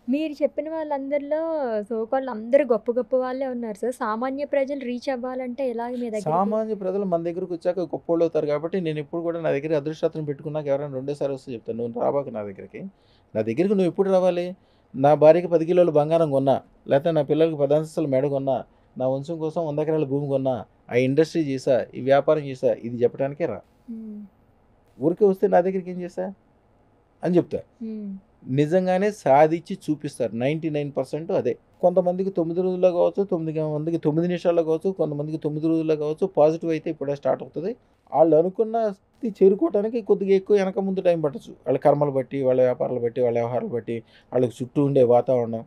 మీరు చెప్పిన వాళ్ళందరిలో సో కాల్డ్ అందరూ గొప్ప గొప్ప వాళ్ళే ఉన్నారు సార్. సామాన్య ప్రజలు రీచ్ అవ్వాలంటే ఎలాగ మీ దగ్గరికి? సామాన్య ప్రజలు మన దగ్గరకొచ్చాక గొప్పోళ్ళవుతారు కాబట్టి, నేనెప్పుడు కూడా నా దగ్గర అదృష్టరాత్రం పెట్టుకున్నాక ఎవరైనా రెండోసారి వస్తే చెప్తాను. "నువ్వు రాబాకు నా దగ్గరికి. నా దగ్గరికి నువ్వెప్పుడు రావాలి? నా భార్యకి 10 కిలోల బంగారం కొన్నా, లేతే నా పిల్లలకి 10 అంతస్తుల మేడ కొన్నా, నా వంశం కోసం 100 ఎకరాల భూమి కొన్నా, ఆ ఇండస్ట్రీ చేశా, ఈ వ్యాపారం చేశా" ఇది చెప్పడానికే రా. హ్మ్. ఊరికే వస్తే నా దగ్గరికి ఏం చేశా అని చెప్తా. హ్మ్. నిజంగానే సాధించి చూపిస్తారు. 99% అదే. కొంతమందికి 9 రోజుల్లో కావచ్చు, 9 మందికి 9 నిమిషాల్లో కావచ్చు, కొంతమందికి 9 రోజుల్లో కావచ్చు. పాజిటివ్ అయితే ఇప్పుడే స్టార్ట్ అవుతది. ఆళ్ళు అనుకున్న స్థితి చేరుకోవటానికి కొద్దిగా ఎక్కువ వెనక ముందు టైం పట్టొచ్చు. వాళ్ళ కర్మలు బట్టి, వాళ్ళ వ్యాపారాలు బట్టి, వాళ్ళ వ్యవహారాలు బట్టి, వాళ్ళకి చుట్టూ ఉండే వాతావరణం.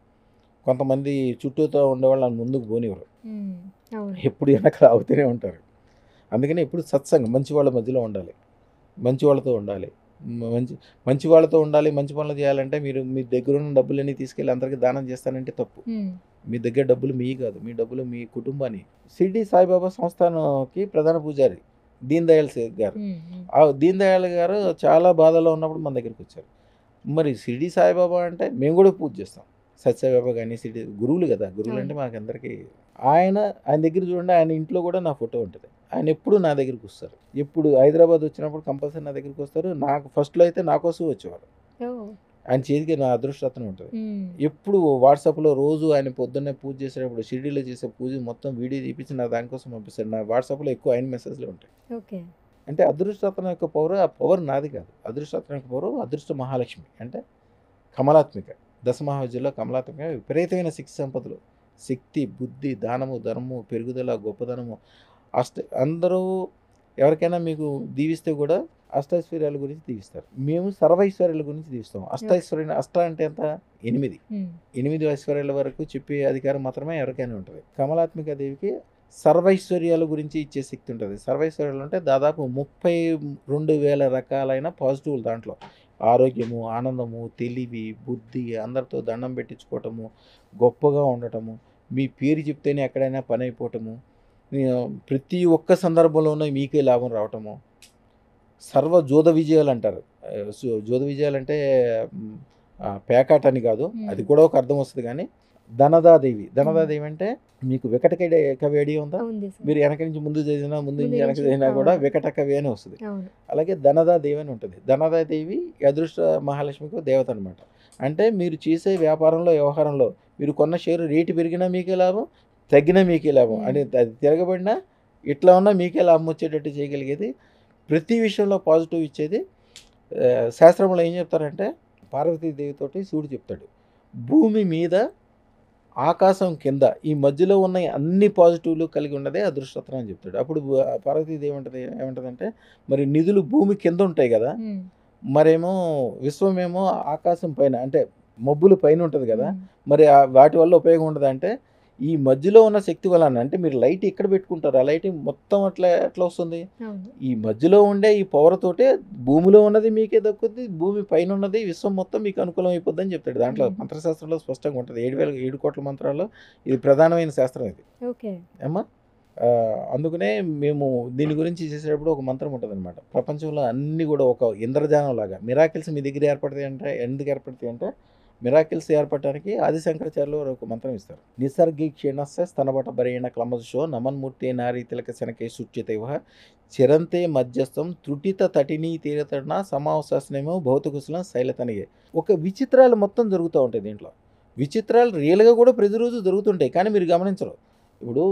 కొంతమంది చుట్టూతో ఉండేవాళ్ళు ఆళ్ళని ముందుకు పోనివ్వరు. హ్మ్. అవును. ఎప్పుడు వెనక లాగుతూనే ఉంటారు. అందుకని ఎప్పుడు సత్సంగం మంచి వాళ్ళ మధ్యలో ఉండాలి. మంచి వాళ్ళతో ఉండాలి. మంచి మంచి వాళ్ళతో ఉండాలి. మంచి పనులు చేయాలంటే మీరు మీ దగ్గరున్న డబ్బులన్నీ తీసుకెళ్ళి అందరికి దానం చేస్తానంటే తప్పు. హ్మ్. మీ దగ్గర డబ్బులు మీయి కాదు. మీ డబ్బులు మీ కుటుంబానియి. షిరిడీ సాయిబాబా సంస్థానంకి ప్రధాన పూజారి దీన్ దయాళ్ గారు. హ్మ్. హ్మ్. ఆ దీన్ దయాళ్ గారు చాలా బాధలో ఉన్నప్పుడు మన దగ్గరికొచ్చారు. మరి షిరిడీ సాయిబాబా అంటే మేము కూడా పూజ చేస్తాం. సత్యసాయిబాబా గాని, షిరిడి గురువులు కదా! అవును. గురువులంటే మాకందరికీ ఆయన దగ్గర చూడండి ఆయన ఇంట్లో కూడా నా ఫోటో ఉంటది. ఆయన ఎప్పుడు నా దగ్గరికొస్తారు. ఎప్పుడు హైదరాబాద్ వచ్చినప్పుడు కంపల్సరీ నా దగ్గరికొస్తారు. నాకు ఫస్ట్‌లో అయితే నా కోసం వచ్చేవారు. ఓహ్! ఆయన చేతికి నా అదృష్టరత్నం ఉంటది. హ్మ్. ఎప్పుడు వాట్సాప్‌లో రోజు ఆయన పొద్దున్నే పూజ చేసేటప్పుడు షిరిడీలో చేసే పూజ మొత్తం వీడియో తీపిచ్చి నా దానికోసం పంపిస్తాడు. నా వాట్సాప్‌లో ఎక్కువ ఆయన మెసేజ్‌లే ఉంటాయి. ఓకే. అంటే అదృష్టరత్నం యొక్క పవర్ ఆ పవర్ నాది కాదు. అదృష్టరత్నం యొక్క పవర్ అదృష్ట మహాలక్ష్మి. అంటే కమలాత్మిక. దశమహావిద్యల్లో కమలాత్మిక విపరీతమైన శక్తి సంపదలు. శక్తి, బుద్ధి, దానము, ధర్మము, పెరుగుదల, గొప్పదనము అందరూ ఎవరికైనా మీకు దీవిస్తే కూడా అష్టైశ్వర్యాల గురించి దీవిస్తారు. మేము సర్వైశ్వర్యాల గురించి దీవిస్తాం. ఓకే. అష్ట అంటే ఎంత? 8. హ్మ్. 8 ఐశ్వర్యాల వరకు చెప్పే అధికారం మాత్రమే ఎవరికైనా ఉంటది. కమలాత్మిక దేవికి సర్వైశ్వర్యాల గురించి ఇచ్చే శక్తి ఉంటది. సర్వైశ్వర్యాలు అంటే దాదాపు 32,000 రకాలైన పాజిటివ్‌లు దాంట్లో. ఆరోగ్యము, ఆనందము, తెలివి, బుద్ధి, అందరితో దండం పెట్టించుకోవటము, గొప్పగా ఉండటము, మీ పేరు చెప్తేనే ఎక్కడైనా పనైపోవటము, ప్రతి ఒక్క సందర్భంలోనూ మీకే లాభం రావటము. సర్వ జూద విజయాలంటారు. జూద విజయాలంటే హ్మ్, పేకాట అని కాదు. హ్మ్. అది కూడా ఒక అర్థం వస్తది గానీ, ధనదాదేవి. హ్మ్. ధనదాదేవి అంటే మీకు వికట కవి ఐడియా ఉందా? ఉంది సార్. మీరు వెనక నుంచి ముందు చదివినా, ముందు ముందు నుంచి వెనక నుంచి చదివినా ఆ! కూడా వికట కవి అనే వస్తది. అవును. అలాగే ధనదాదేవి అని ఉంటది. ధనదాదేవి ఈ అదృష్ట మహాలక్ష్మికి దేవత అనమాట. అంటే మీరు చేసే వ్యాపారంలో, వ్యవహారంలో మీరు కొన్న షేరు రేటు పెరిగినా మీకే లాభం, తగ్గినా మీకే లాభం. హ్మ్. అంటే అది తిరగబడినా ఇట్లా ఉన్నా మీకే లాభం వచ్చేటట్టు చేయగలిగేది. ప్రతి విషయంలో పాజిటివ్ ఇచ్చేది. శాస్త్రంలో ఏం చెప్తారంటే పార్వతీదేవితోటి శివుడు చెప్తాడు. భూమి మీద, ఆకాశం కింద ఈ మధ్యలో ఉన్న అన్ని పాజిటివ్‌లు కలిగి ఉన్నదే అదృష్టరత్నం అని చెప్తాడు. అప్పుడు పార్వతీదేవి ఏమంటదంటే మరి నిధులు భూమి కింద ఉంటాయి గదా! హ్మ్. మరేమో విశ్వమేమో ఆకాశం పైన అంటే మబ్బులు పైన ఉంటది గదా! హ్మ్. మరి వాటి వల్ల ఉపయోగం ఉండదా అంటే, ఈ మధ్యలో ఉన్న శక్తి వలన అంటే మీరు లైట్ ఎక్కడ పెట్టుకుంటారు? ఆ లైట్ మొత్తం ఎట్లా వస్తుంది? అవును. ఈ మధ్యలో ఉండే ఈ పవర్ తోటే భూమిలో ఉన్నది మీకే దక్కుద్ది. భూమి పైనున్నది విశ్వం మొత్తం మీకు అనుకూలం అయిపోద్దని చెప్తాడు. దాంట్లో హ్మ్. మంత్రశాస్త్రంలో స్పష్టంగా ఉంటది. 7,000 మంత్రాల్లో ఇది ప్రధానమైన శాస్త్రం ఇది. ఓకే. ఏమ్మా? అందుకనే మేము దీని గురించి చేసేటప్పుడు ఒక మంత్రం ఉంటదనమాట. ప్రపంచంలో అన్నీ గూడా ఒక ఇంద్రజాలంలాగా మిరాకిల్స్ మీ దగ్గర ఏర్పడతాయంటే ఎందుకు ఏర్పడతాయంటే, మిరాకిల్స్ ఏర్పడటానికి ఆది శంకరాచార్యులు వారు ఒక మంత్రం ఇస్తారు. నిసర్గి క్షీణస్య స్తనబట బరేణ క్లమశో నమన్మూర్తే నారీ తిలక శనకే సుచ్యతేవ చిరంతే మధ్యస్థం త్రుటిత తటినీ తీరతన సమావశాసనేమో భౌతికుశలం శైలతనిగే. ఒక విచిత్రాలు మొత్తం జరుగుతా ఉంటాయి దీంట్లో. విచిత్రాలు రియల్‌గా గూడా ప్రతిరోజు జరుగుతుంటాయి. కానీ మీరు గమనించరు. ఇప్పుడు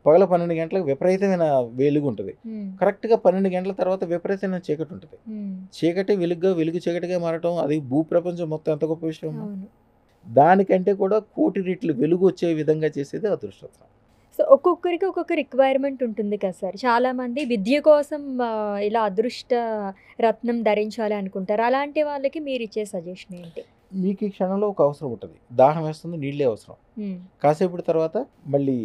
పగలు 12 గంటలకు విపరీతమైన వెలుగుంటది. హ్మ్. కరెక్ట్‌గా 12 గంటల తర్వాత విపరీతమైన చీకటుంటది. హ్మ్. చీకటి వెలుగ్గా, వెలుగు చీకటిగా మారటం అది భూప్రపంచం మొత్తం ఎంత గొప్ప విషయం అమ్మా. అవును. దానికంటే కూడా కోటి రెట్లు వెలుగొచ్చే విధంగా చేసేది అదృష్టం. సో, ఒక్కొక్కరికి ఒక్కొక్క రిక్వైర్మెంట్ ఉంటుంది కదా సార్. చాలామంది విద్య కోసం ఇలా అదృష్ట రత్నం ధరించాలి అనుకుంటారు. అలాంటి వాళ్ళకి మీరిచ్చే సజెషన్ ఏంటి? మీకు ఈ క్షణంలో ఒక అవసరం ఉంటది. దాహం వేస్తుంది, నీళ్ళే అవసరం. హ్మ్. కాసేపటి తర్వాత మళ్ళీ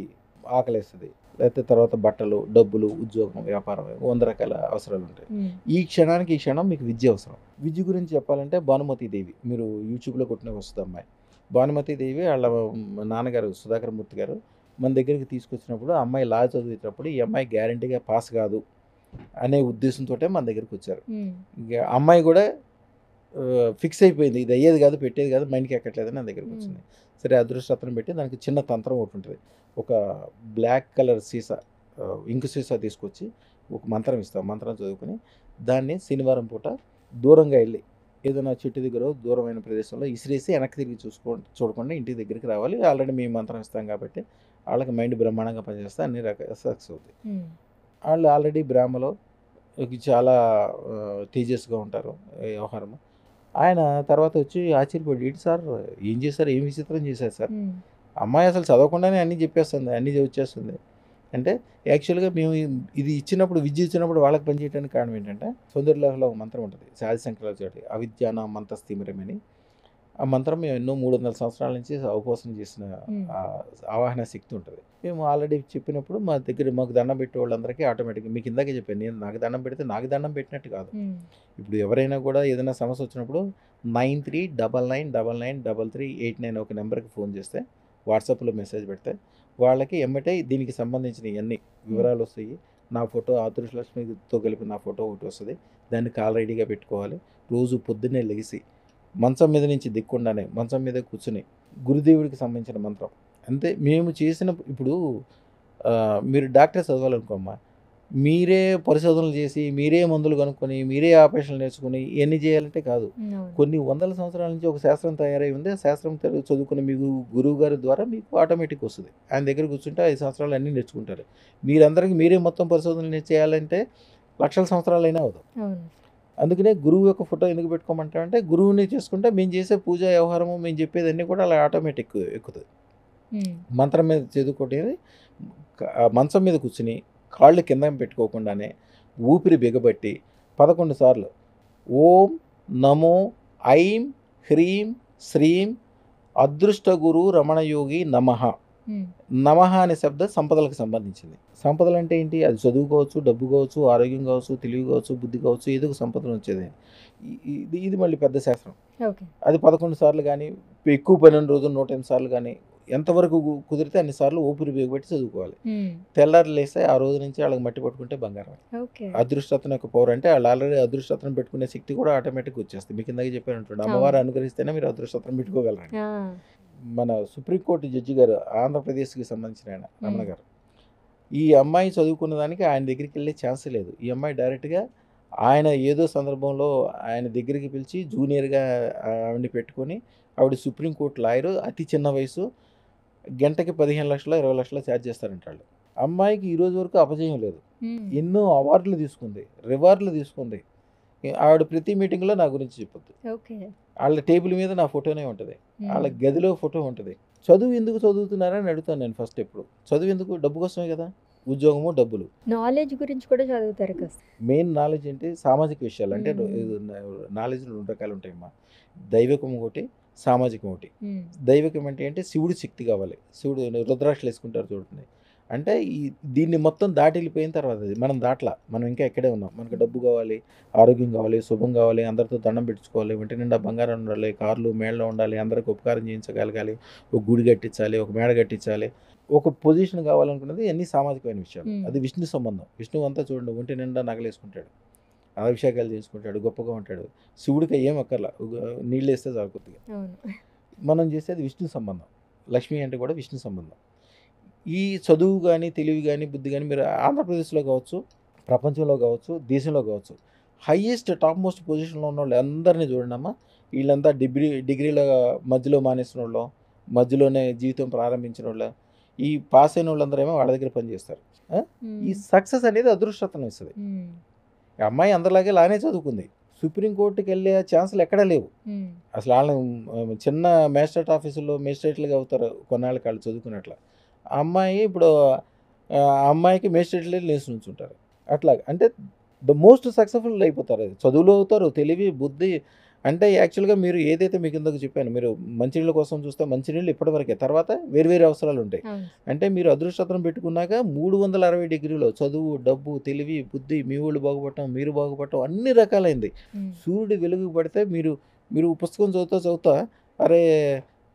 ఆకలేస్తది. లేతే తర్వాత బట్టలు, డబ్బులు, ఉద్యోగం, వ్యాపారం 100 రకాల అవసరాలుంటాయి. హ్మ్. ఈ క్షణానికి ఈ క్షణం మీకు విద్య అవసరం. విద్య గురించి చెప్పాలంటే భానుమతి దేవి. మీరు యూట్యూబ్‌లో కొట్టినా వస్తది అమ్మాయి. భానుమతి దేవి ఆళ్ళ నాన్నగారు సుధాకర్ మూర్తి గారు మన దగ్గరికి తీసుకొచ్చినప్పుడు ఆ అమ్మాయి లా చదివేటప్పుడు ఈ అమ్మాయి గ్యారంటీగా పాస్ కాదు అనే ఉద్దేశంతోటే మన దగ్గరికొచ్చారు. హ్మ్. ఇగ అమ్మాయి గూడా ఫిక్స్ అయిపోయింది. ఇది అయ్యేది కాదు, పెట్టేది కాదు, మైండ్‌కి ఎక్కట్లేదని నా దగ్గరికి హ్మ్. వచ్చింది. సరే అదృష్టరత్నం పెట్టి దానికి చిన్న తంత్రం ఒకటి ఉంటుంది. ఒక బ్లాక్ కలర్ సీసా, ఇంకు సీసా తీసుకొచ్చి ఒక మంత్రం ఇస్తాం. మంత్రం చదువుకొని దాన్ని శనివారం పూట దూరంగా వెళ్ళి ఏదైనా చెట్టు దగ్గరో దూరమైన ప్రదేశంలో ఇసిరేసి వెనక్కి తిరిగి చూడకుండా ఇంటి దగ్గరికి రావాలి. ఆల్రెడీ మేము మంత్రం ఇస్తాం కాబట్టి వాళ్ళకి మైండ్ బ్రహ్మాండంగా పనిచేస్తే అన్ని రకాల సక్సెస్ అవుతాయి. హ్మ్. వాళ్ళు ఆల్రెడీ బ్రాహ్మలో చాలా తేజస్‌గా ఉంటారు ఈ వ్యవహారము. ఆయన తర్వాత వచ్చి ఆశ్చర్యపోయాడు. ఏంటి సార్ ఏం చేశారు? ఏం విచిత్రం చేశారు సార్? హ్మ్. అమ్మాయి అసలు చదవకుండానే అన్నీ చెప్పేస్తుంది. అన్నీ వచ్చేస్తుంది. అంటే యాక్చువల్‌గా మేము ఇది ఇచ్చినప్పుడు, విద్య ఇచ్చినప్పుడు వాళ్ళకి పనిచేయడానికి కారణం ఏంటంటే, సుందరలేఖలో ఒక మంత్రం ఉంటుంది. ఆదిశంకరాచార్య అవిద్యానామంతస్థిమిరమని. ఆ మంత్రం మేము ఎన్నో 300 సంవత్సరాల నుంచి అవపోసన చేసిన హ్మ్. ఆవాహన శక్తి ఉంటుంది. మేము ఆల్రెడీ చెప్పినప్పుడు మా దగ్గర మాకు దండం పెట్టే వాళ్ళందరికీ ఆటోమేటిక్‌గా మీకు ఇందాకే చెప్పాను. నేను నాకు దండం పెడితే నాకు దండం పెట్టినట్టు కాదు. హ్మ్. ఇప్పుడు ఎవరైనా కూడా ఏదైనా సమస్య వచ్చినప్పుడు 9399993389 ఒక నెంబర్‌కి ఫోన్ చేస్తే, వాట్సాప్‌లో మెసేజ్ పెడితే వాళ్ళకి ఎమ్మటే దీనికి సంబంధించినయన్నీ వివరాలు వస్తాయి. నా ఫోటో ఆతురులక్ష్మితో కలిపి నా ఫోటో ఒకటి వస్తది. దాన్ని కాలర్ ఐడీగా పెట్టుకోవాలి. రోజు పొద్దున్నే లెగిసి మంచం మీద నుంచి దిక్కుండానే మంచం మీద కూర్చొని గురుదేవుడికి సంబంధించిన మంత్రం. అంతే మేము చేసిన ఇప్పుడు మీరు డాక్టర్ చదవాలనుకోమ్మా, మీరే పరిశోధనలు చేసి, మీరే మందులు కనుక్కొని, మీరే ఆపరేషన్లు నేర్చుకొని ఇయన్నీ చేయాలంటే కాదు. అవును. కొన్ని వందల సంవత్సరాల నుంచి ఒక శాస్త్రం తయారై ఉంది. ఆ శాస్త్రం చదువుకున్న మీకు గురువుగారి ద్వారా మీకు ఆటోమేటిక్ వస్తది. ఆయన దగ్గర కూర్చుంటే 5 సంవత్సరాలు అన్నీ నేర్చుకుంటారు. మీరందరికీ మీరే మొత్తం పరిశోధనలు చేయాలంటే లక్షల సంవత్సరాలైనా అవ్వదు. అవును. అందుకనే గురువు యొక్క ఫోటో ఎందుకు పెట్టుకోమంటామంటే, గురువుని చేసుకుంటే మేము చేసే పూజ వ్యవహారము, మేము చెప్పేదన్నీ కూడా అలా ఆటోమేటిక్ ఎక్కుతది. హ్మ్. మంత్రం మీద చదువుకోవటమే మంచం మీద కూర్చుని కాళ్ళు కింద పెట్టుకోకుండానే ఊపిరి బిగబట్టి 11 సార్లు ఓం నమో ఐం హ్రీం శ్రీం అదృష్ట గురు రమణయోగి నమః. హ్మ్. నమః అనే శబ్దం సంపదలకు సంబంధించింది. సంపదలు అంటే ఏంటి? అది చదువు కావచ్చు, డబ్బు కావచ్చు, ఆరోగ్యం కావచ్చు, తెలివి కావచ్చు, బుద్ధి కావచ్చు, ఏదో ఒక సంపదలు వచ్చేది. ఇది మళ్ళీ పెద్ద శాస్త్రం. ఓకే. అది 11 సార్లు కానీ, ఎక్కువ పని ఉన్న రోజులు 108 సార్లు కానీ, ఎంతవరకు కుదిరితే అన్ని సార్లు ఊపిరి బిగబట్టి చదువుకోవాలి. హ్మ్. తెల్లారి లేస్తే ఆ రోజు నుంచి వాళ్ళకి మట్టి పట్టుకుంటే బంగారం. ఓకే. అదృష్టరత్నం యొక్క పవర్ అంటే వాళ్ళు ఆల్రెడీ అదృష్టరత్నం పెట్టుకునే శక్తి కూడా ఆటోమేటిక్‌గా వచ్చేస్తుంది. మీకు ఇందాక చెప్పాననుకోండి, అమ్మవారు అవును. అనుగ్రహిస్తేనే మీరు అదృష్టరత్నం పెట్టుకోగలరండి. ఆ! మన సుప్రీంకోర్టు జడ్జి గారు ఆంధ్రప్రదేశ్‌కి సంబంధించిన ఆయన రమణ హ్మ్. గారు. ఈ అమ్మాయి చదువుకున్న దానికి ఆయన దగ్గరికి వెళ్ళే ఛాన్సే లేదు. ఈ అమ్మాయి డైరెక్ట్‌గా ఆయన ఏదో సందర్భంలో ఆయన దగ్గరికి పిలిచి జూనియర్‌గా ఆవిడని పెట్టుకొని, ఆవిడ సుప్రీంకోర్టు లాయరు, అతి చిన్న వయసు, గంటకి 15,00,000 20,00,000 చార్జ్ చేస్తారంట ఆళ్ళు. అమ్మాయికి ఈ రోజు వరకు అపజయం లేదు. హ్మ్. ఎన్నో అవార్డులు తీసుకుంది. రివార్డులు తీసుకుంది. ఆవిడ ప్రతి మీటింగ్‌లో నా గురించి చెప్పుద్ది. ఓకే. ఆళ్ళ టేబుల్ మీద నా ఫోటోనే ఉంటది. ఆళ్ళ హ్మ్. గదిలో ఫోటో ఉంటది. చదువు ఎందుకు చదువుతున్నారని అడుగుతాను నేను ఫస్ట్ ఎప్పుడు. చదువు ఎందుకు? డబ్బు కోసమే కదా! ఉద్యోగము, డబ్బులు. నాలెడ్జ్ గురించి కూడా చదువుతారు కాస్త. మెయిన్ నాలెడ్జ్ ఏంటి? సామాజిక విషయాలు. అంటే హ్మ్. నాలెడ్జ్‌లో 2 రకాలుంటాయమ్మా. దైవికం ఒకటి, సామాజికం ఒకటి. హ్మ్. దైవికం అంటే ఏంటి? శివుడి శక్తి కావాలి. శివుడు రుద్రాక్షలు వేసుకుంటారు చూడండి. అంటే దీన్ని మొత్తం దాటి వెళ్ళిపోయిన తర్వాత అది మనం దాటలా. మనం ఇంకా ఇక్కడే ఉన్నాం. మనకు డబ్బు కావాలి, ఆరోగ్యం కావాలి, శుభం కావాలి, అందరితో దండం పెట్టించుకోవాలి, ఒంటి నిండా బంగారం ఉండాలి, కార్లు, మేడలు ఉండాలి, అందరికి ఉపకారం చేయించగలగాలి, ఒక గుడి కట్టించాలి, ఒక మేడ కట్టించాలి, ఒక పొజిషన్ కావాలనుకున్నది అన్నీ సామాజికమైన విషయాలు. హ్మ్. అది విష్ణు సంబంధం. విష్ణువు అంతా చూడండి ఒంటి నిండా నగలేసుకుంటాడు, అభిషేకాలు చేసుకుంటాడు, గొప్పగా ఉంటాడు. శివుడికి ఏం అక్కర్లా, నీళ్ళు వేస్తే చాలు కొద్దిగా. అవును. మనం చేసేది విష్ణు సంబంధం. లక్ష్మి అంటే కూడా విష్ణు సంబంధం. ఈ చదువు గాని, తెలివి గాని, బుద్ధి గాని మీరు ఆంధ్రప్రదేశ్‌లో కావచ్చు, ప్రపంచంలో కావచ్చు, దేశంలో కావచ్చు, హైయెస్ట్ టాప్ మోస్ట్ పొజిషన్‌లో ఉన్నోళ్ళు అందరిని చూడండమ్మా. వీళ్ళంతా డిగ్రీల మధ్యలో మానేసినోళ్ళో, మధ్యలోనే జీవితం ప్రారంభించినోళ్ళో, ఈ పాస్ అయినోళ్ళందరేమో వాళ్ళ దగ్గర పనిచేస్తారు. ఆ! ఈ హ్మ్. సక్సెస్ అనేది అదృష్టరత్నం ఇస్తది. హ్మ్. ఈ అమ్మాయి అందరిలాగే లానే చదువుకుంది. సుప్రీం కోర్ట్‌కెళ్ళే ఛాన్సులు ఎక్కడా లేవు. హ్మ్. అసలు ఆళ్ళని చిన్న మేజిస్ట్రేట్ ఆఫీసుల్లో మేజిస్ట్రేట్‌లుగా అవుతారు కొన్నాళ్ళకి ఆళ్ళు చదువుకున్నట్ల. ఆ అమ్మాయి ఇప్పుడు ఆ అమ్మాయికి మేజిస్ట్రేట్‌లే లేసి నుంచుంటారు. అట్లాగా అంటే ద మోస్ట్ సక్సెస్‌ఫుల్ అయిపోతారు. అది చదువులో అవుతారు, తెలివి, బుద్ధి అంటే యాక్చువల్‌గా మీరు ఏదైతే మీకు ఇందాక చెప్పాను. మీరు మంచినీళ్ళ కోసం చూస్తే మంచినీళ్ళు ఇప్పటివరకే. తర్వాత వేరు వేరే అవసరాలుంటాయి. అవును. అంటే మీరు అదృష్టరత్నం పెట్టుకున్నాక 360 డిగ్రీలో చదువు, డబ్బు, తెలివి, బుద్ధి, మీ వోళ్ళు బాగుపడటం, మీరు బాగుపడటం అన్ని రకాలైంది. హ్మ్. సూర్యుడు వెలుగు పడితే మీరు మీరు పుస్తకం చదువుతా అరే!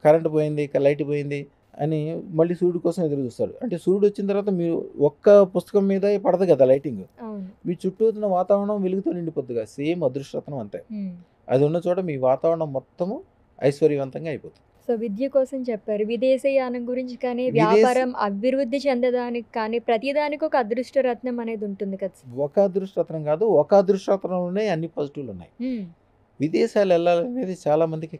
కరెంట్ పోయింది, లైట్ పోయింది అని మళ్ళీ సూర్యుడి కోసం ఎదురు చూస్తారు. అంటే సూర్యుడు వచ్చిన తర్వాత మీరు ఒక్క పుస్తకం మీదే పడదు కదా లైటింగ్. అవును. మీ చుట్టూ ఉన్న వాతావరణం వెలుగుతో నిండిపోద్దిగా. సేమ్ అదృష్టరత్నం అంతే. హ్మ్. అది ఉన్న చోట మీ వాతావరణం మొత్తము ఐశ్వర్యవంతంగా అయిపోతుంది. సో, విద్య కోసం చెప్పారు. విదేశీయానం గురించి కానీ, విదేశీ వ్యాపారం అభివృద్ధి చెందడానికి కానీ, ప్రతిదానికి ఒక అదృష్ట రత్నం అనేది ఉంటుంది కదా సార్. ఒక అదృష్టరత్నం కాదు, ఒక అదృష్టరత్నంలోనే అన్ని పాజిటివ్‌లు ఉన్నాయి. హ్మ్. విదేశాలు వెళ్ళాలనేది చాలా మందికి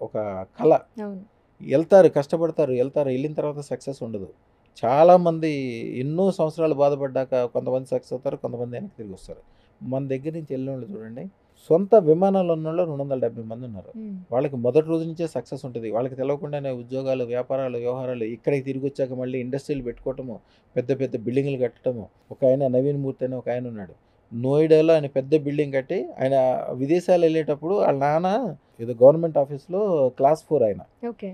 ఒక కల. అవును. ఎళ్తారు, కష్టపడతారు, ఎళ్తారు. ఎళ్ళిన తర్వాత సక్సెస్ ఉండదు. చాలామంది ఎన్నో సంవత్సరాలు బాధపడ్డాక కొంతమంది సక్సెస్ అవుతారు, కొంతమంది వెనక్కి తిరిగొస్తారు. మన దగ్గర నుంచి ఎళ్ళినోళ్ళు చూడండి, సొంత విమానాలు ఉన్నోళ్ళు 270 మంది ఉన్నారు. హ్మ్. వాళ్ళకి మొదటి రోజు నుంచే సక్సెస్ ఉంటది. వాళ్ళకి తెలవకుండానే ఉద్యోగాలు, వ్యాపారాలు, వ్యవహారాలు ఇక్కడికి తిరిగొచ్చాక మళ్ళీ ఇండస్ట్రీలు పెట్టుకోవటము, పెద్ద పెద్ద బిల్డింగులు కట్టడము. ఒకాయన నవీన్ మూర్తి అని ఒకాయన ఉన్నాడు. నోయిడాలో ఆయన పెద్ద బిల్డింగ్ కట్టి ఆయన విదేశాలు వెళ్ళేటప్పుడు వాళ్ళ నాన్న ఏదో గవర్నమెంట్ ఆఫీస్‌లో క్లాస్ 4 ఆయన. ఓకే.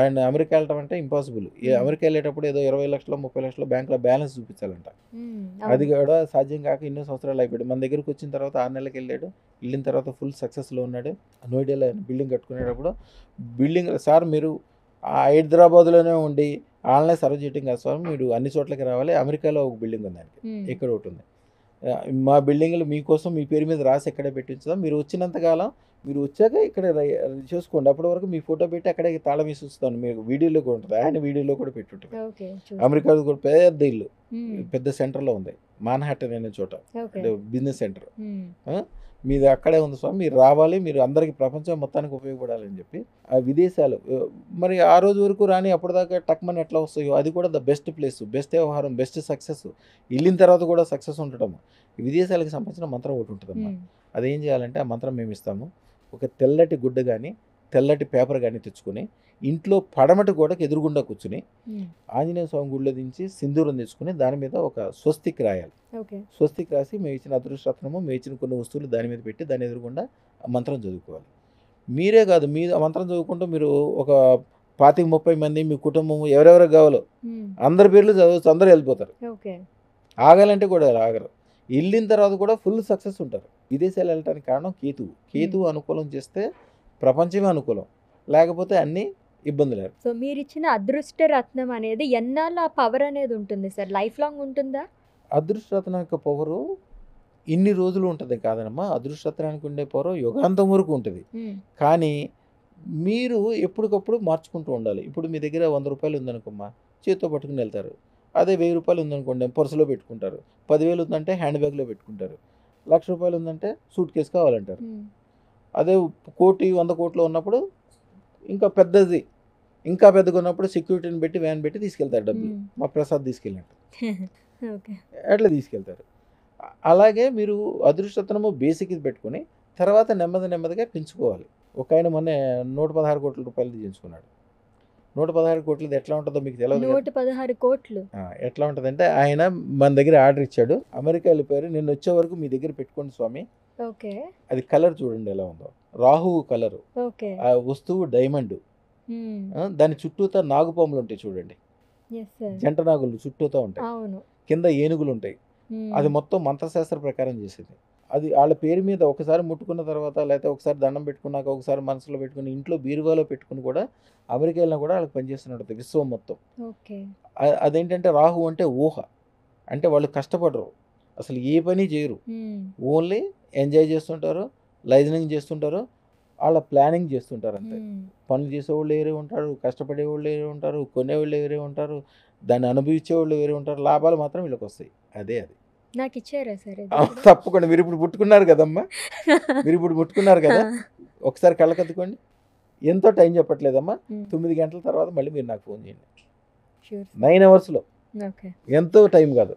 ఆయన అమెరికా వెళ్ళటం అంటే ఇంపాసిబుల్. అమెరికా వెళ్ళేటప్పుడు ఏదో 20,00,000 30,00,000 బ్యాంక్‌లో బ్యాలెన్స్ చూపించాలంట. హ్మ్. అది అవును. కూడా సాధ్యం కాక ఎన్నో సంవత్సరాలు అయిపోయాడు. మన దగ్గరికి వచ్చిన తర్వాత 6 నెలలకి వెళ్ళాడు. వెళ్ళిన తర్వాత ఫుల్ సక్సెస్‌లో ఉన్నాడు. నోయిడాలో ఆయన బిల్డింగ్ కట్టుకునేటప్పుడు బిల్డింగ్ సార్ మీరు హైదరాబాద్‌లోనే ఉండి ఆళ్ళనే సర్వ్ చేయటం కాదు స్వామి, మీరు అన్ని చోట్లకి రావాలి. అమెరికాలో ఒక బిల్డింగ్ ఉంది ఆయనకి. హ్మ్. ఇక్కడ ఒకటి ఉంది. మా బిల్డింగ్‌లు మీకోసం మీ పేరు మీద రాసి ఇక్కడే పెట్టించుదాం. మీరు వచ్చినంత కాలం మీరు వచ్చాక ఇక్కడ చూసుకోండి. అప్పటి వరకు మీ ఫోటో పెట్టి అక్కడే తాళం వేసి ఉంచుతాను. మీకు వీడియోలో కూడా ఉంటుంది. ఆయన వీడియోలో కూడా పెట్టుంటది. ఓకే. చూసాను. అమెరికాలో కూడా పెద్ద ఇల్లు. హ్మ్. పెద్ద సెంటర్‌లో ఉంది. మాన్హాటన్ అనే చోట. ఓకే. అంటే బిజినెస్ సెంటర్. హ్మ్. మీది అక్కడే ఉంది స్వామి. మీరు రావాలి. మీరు అందరికి ప్రపంచం మొత్తానికి ఉపయోగపడాలని చెప్పి ఆ విదేశాలు మరి ఆ రోజు వరకు రాని అప్పటిదాకా టక్‌మని ఎట్లా వస్తాయో అది కూడా ద బెస్ట్ ప్లేస్, బెస్ట్ వ్యవహారం, బెస్ట్ సక్సెస్. వెళ్ళిన తర్వాత కూడా సక్సెస్ ఉండటం. విదేశాలకు సంబంధించిన మంత్రం ఒకటి ఉంటుందమ్మా. హ్మ్. అదేం చేయాలంటే ఆ మంత్రం మేము ఇస్తాము. ఒక తెల్లటి గుడ్డ కానీ, తెల్లటి పేపర్ కానీ తెచ్చుకొని ఇంట్లో పడమటి గోడకు ఎదురుగుండా కూర్చుని హ్మ్. ఆంజనేయ స్వామి గుడిలో దించి సింధూరం తెచ్చుకొని దాని మీద ఒక స్వస్తిక్ రాయాలి. ఓకే. స్వస్తిక్ రాసి మేము ఇచ్చిన అదృష్టరత్నము, మేము ఇచ్చిన కొన్ని వస్తువులు దాని మీద పెట్టి దాని ఎదురుగుండా ఆ మంత్రం చదువుకోవాలి. మీరే కాదు ఆ మంత్రం చదువుకుంటూ మీరు ఒక 25, 30 మంది మీ కుటుంబం ఎవరెవరికి కావాలో హ్మ్. అందరి పేర్లు చదవచ్చు. అందరూ వెళ్ళిపోతారు. ఓకే. ఆగాలంటే కూడా ఆగరు. వెళ్ళిన తర్వాత కూడా ఫుల్ సక్సెస్ ఉంటారు. విదేశాలు వెళ్ళటానికి కారణం కేతువు. కేతువు అనుకూలం చేస్తే ప్రపంచమే అనుకూలం. లేకపోతే అన్నీ ఇబ్బందులే. సో, మీరిచ్చిన అదృష్ట రత్నం అనేది ఎన్నాళ్ళు ఆ పవర్ అనేది ఉంటుంది సార్? లైఫ్ లాంగ్ ఉంటుందా? అదృష్టరత్నం యొక్క పవరు ఇన్ని రోజులు ఉంటుంది కాదనమ్మా. అదృష్టరత్నానికి ఉండే పవరు యుగాంతం వరకు ఉంటుంది. హ్మ్. కానీ మీరు ఎప్పటికప్పుడు మార్చుకుంటూ ఉండాలి. ఇప్పుడు మీ దగ్గర రూ. 100 ఉందనుకోమ్మా, చేత్తో పట్టుకుని వెళ్తారు. అదే రూ. 1000 ఉందనుకోండి పర్సులో పెట్టుకుంటారు. 10,000 ఉందంటే హ్యాండ్ బ్యాగ్‌లో పెట్టుకుంటారు. రూ. 1,00,000 ఉందంటే సూట్ కేస్ కావాలంటారు. హ్మ్. అదే 1,00,00,000 ఉన్నప్పుడు ఇంకా పెద్దది, ఇంకా పెద్దగా ఉన్నప్పుడు సెక్యూరిటీని పెట్టి వ్యాన్ పెట్టి తీసుకెళ్తారు డబ్బులు. హ్మ్. మా ప్రసాద్ తీసుకెళ్ళినట్టు. ఓకే. అట్లా తీసుకెళ్తారు. అలాగే మీరు అదృష్టరత్నము బేసిక్ ఇది పెట్టుకొని తర్వాత నెమ్మదిగా పెంచుకోవాలి. ఒకాయన మొన్నే రూ. 116,00,00,000 చేయించుకున్నాడు. 116,00,00,000 ఎట్లా ఉంటుందో మీకు తెలవదు కదా! 116,00,00,000. ఎట్లా ఉంటదంటే ఆయన మన దగ్గర ఆర్డర్ ఇచ్చాడు. అమెరికా వెళ్ళిపోయారు. నిన్నొచ్చే వరకు మీ దగ్గర పెట్టుకోండి స్వామి. ఓకే. అది కలర్ చూడండి ఎలా ఉందో. రాహువు కలరు. ఓకే. ఆ వస్తువు డైమండ్. హ్మ్. దాని చుట్టూతా నాగుపాములు ఉంటాయి చూడండి. Yes sir. జంట నాగులు చుట్టూతా ఉంటాయి. అవును. కింద ఏనుగులు ఉంటాయి. అది హ్మ్. మొత్తం మంత్రశాస్త్ర ప్రకారం చేసేది. అది ఆళ్ళ పేరు మీద ఒకసారి ముట్టుకున్న తర్వాత లేకపోతే ఒకసారి దండం పెట్టుకున్నాక ఒకసారి మనసులో పెట్టుకుని ఇంట్లో బీరువాలో పెట్టుకుని కూడా అమెరికా వెళ్ళినా కూడా వాళ్ళకి పనిచేస్తున్నట్టు విశ్వం మొత్తం. ఓకే. అదేంటంటే రాహు అంటే ఊహ. అంటే వాళ్ళు కష్టపడరు. అసలు ఏ పని చేయరు. హ్మ్. ఓన్లీ ఎంజాయ్ చేస్తుంటారు. లైజనింగ్ చేస్తుంటారు. ఆళ్ళ ప్లానింగ్ చేస్తుంటారు అంతే. హ్మ్. పనులు చేసేవాళ్ళు వేరే ఉంటారు. కష్టపడేవాళ్ళు వేరే ఉంటారు. కొనేవాళ్ళు వేరే ఉంటారు. దాన్ని అనుభవించేవాళ్ళు వేరే ఉంటారు. లాభాలు మాత్రం వీళ్ళకొస్తాయి. అదే అది. నాకిచ్చారా సార్ ఇది ఇప్పుడు? తప్పకుండా మీరిప్పుడు ముట్టుకున్నారు కదమ్మా! మీరిప్పుడు ముట్టుకున్నారు కదా! ఆ! ఒకసారి కళ్ళకద్దుకోండి. ఎంతో టైం చెప్పట్లేదమ్మా. హ్మ్. 9 గంటల తర్వాత మళ్ళీ మీరు నాకు ఫోన్ చేయండి. Sure sir. 9 అవర్స్‌లో. ఓకే. ఎంతో టైం కాదు.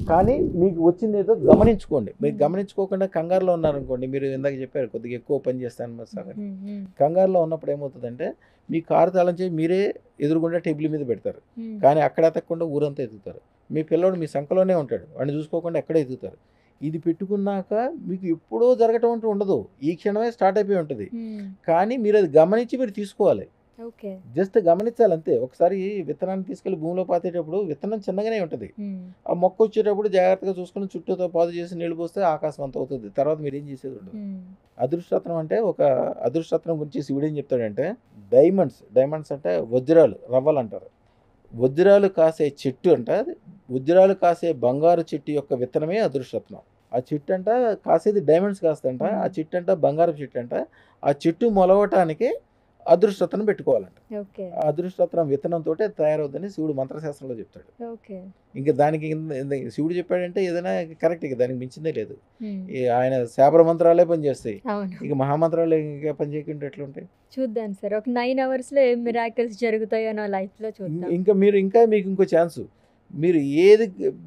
కానీ మీకు వచ్చిందేదో గమనించుకోండి. మీరు హ్మ్. గమనించుకోకుండా కంగారులో ఉన్నారనుకోండి, మీరు ఇందాక చెప్పారు కొద్దిగా ఎక్కువ పని చేస్తాను సార్ అని. హ్మ్. కంగారులో ఉన్నప్పుడు ఏమవుతుందంటే, మీ కారు తాళం చెవి మీరే ఎదురుగుండా టేబుల్ మీద పెడతారు. హ్మ్. కానీ అక్కడ ఎతకకుండా ఊరంతా ఎతుకుతారు. మీ పిల్లోడు మీ సంకలోనే ఉంటాడు. వాడిని చూసుకోకుండా ఎక్కడో ఎతుకుతారు. ఇది పెట్టుకున్నాక మీకు ఎప్పుడో జరగటం అంటూ ఉండదు. ఈ క్షణమే స్టార్ట్ అయిపోయి ఉంటుంది. హ్మ్. కానీ మీరు అది గమనించి మీరు తీసుకోవాలి. ఓకే. జస్ట్ గమనించాలి అంతే. ఒకసారి విత్తనాన్ని తీసుకెళ్ళి భూమిలో పాతేటప్పుడు విత్తనం చిన్నగానే ఉంటుంది. హ్మ్. ఆ మొక్క వచ్చేటప్పుడు జాగ్రత్తగా చూసుకొని చుట్టూతో పాదు చేసి నీళ్లు పోస్తే ఆకాశం అంత అవుతుంది. తర్వాత మీరేం చేసేది ఉండదు. హ్మ్. అదృష్టరత్నం అంటే ఒక అదృష్టరత్నం గురించి శివుడు ఏం చెప్తాడంటే డైమండ్స్ అంటే వజ్రాలు, రవ్వలు అంటారు. వజ్రాలు కాసే చెట్టు అంట. వజ్రాలు కాసే బంగారు చెట్టు యొక్క విత్తనమే అదృష్టరత్నం. ఆ చెట్టు అంట కాసేది డైమండ్స్ కాస్తంట, ఆ చెట్టు అంట బంగారపు చెట్టు అంట. ఆ చెట్టు మొలవటానికి అదృష్టతను పెట్టుకోవాలంట. ఓకే. ఆ అదృష్టరత్నం విత్తనంతోటే తయారవుద్దని శివుడు మంత్రశాస్త్రంలో చెప్తాడు. ఓకే. ఇంక దానికి శివుడు చెప్పాడంటే ఏదైనా కరెక్ట్, ఇక దానికి మించిందే లేదు. హ్మ్. ఆయన శాపర మంత్రాలే పనిచేస్తాయి. అవును. ఇక మహామంత్రాలు ఇంకా పని చేయకుండా ఎట్లుంటాయి? చూద్దాం సార్. ఒక 9 అవర్స్‌లో ఏం మిరాకిల్స్ జరుగుతాయో నా లైఫ్‌లో చూద్దాం. ఇంకా మీకు ఇంకో ఛాన్సు. మీరు ఏది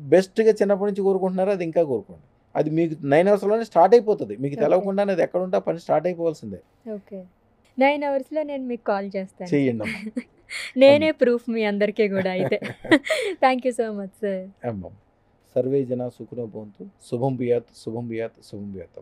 బెస్ట్‌గా చిన్నప్పటి నుంచి కోరుకుంటున్నారో అది ఇంకా కోరుకోండి. అది మీకు 9 అవర్స్‌లోనే స్టార్ట్ అయిపోతది. మీకు ఓకే. తెలవకుండానే అది ఎక్కడుంటే ఆ పని స్టార్ట్ అయిపోవాల్సిందే. ఓకే. 9 అవర్స్‌లో నేను మీకు కాల్ చేస్తాను సార్. చెయ్యండమ్మా. నేనే ప్రూఫ్ మీ అందరికీ గూడా అయితే. Thank you so much sir. అమ్మా. సర్వే జనా సుఖినో భవంతు. శుభం బియాత్, శుభం బియాత్, శుభం బియాత్.